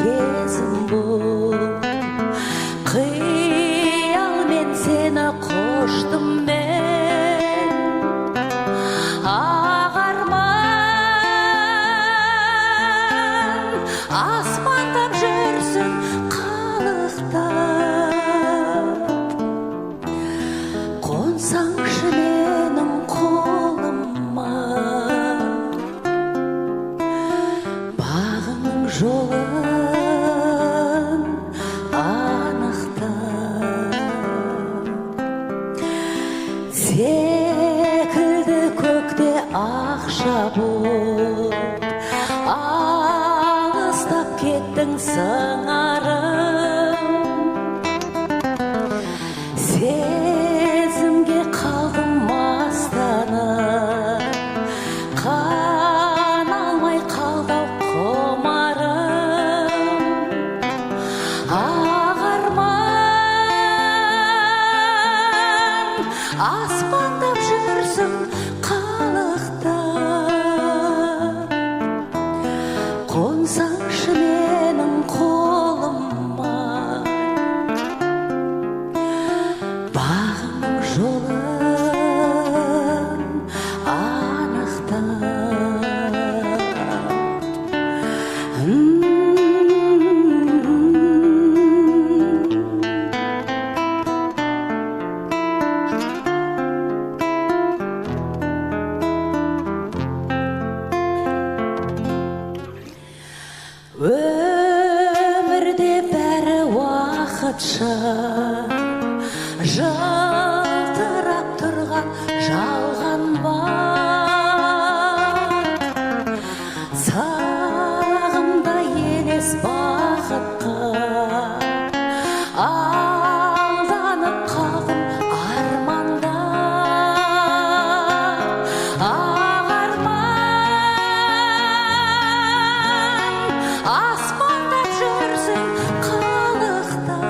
сезім бұл. Қиялмен сені қоштым мен, ақ арман аспандап жүрсің қалықтап. Қонсаңшы менің қолыма, бағыңның жолын анықтап. Секілді көкте ақша бұлт, алыстап кеттің сыңарым. Сезімге қалдым мастанып, қана алмай қалды-ау құмарым. Ақ арман аспандап жүрсің қалықтап. Қонсаңшы менің қолыма, бағыңның жолын анықтап. Өмірде бәрі уақытша, жалтырап тұрған жалған бар. Сағымда елес бақытқа, алданып қалдым арманда. Ақ арман аспандап жүрсің қалықтап.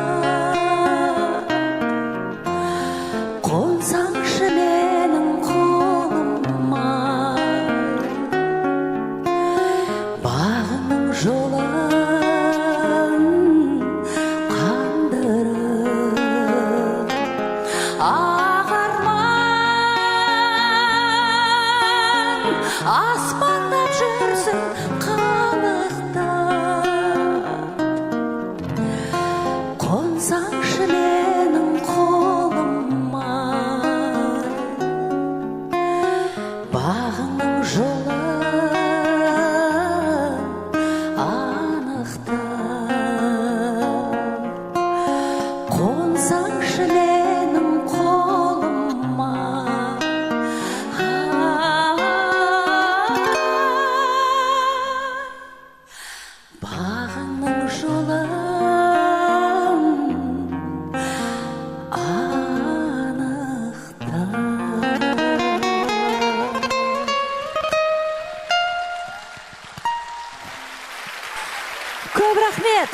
Қонсаңшы менің қолыма, бағыңның жолын қандырып. Ақ арман аспандап жүрсің қалықтап. Қонсаңшы менің қолыма, бағыңның жолын анықтап. Қонсаңшы менің қолыма, бағыңның жолын анықтап. Көп рахмет.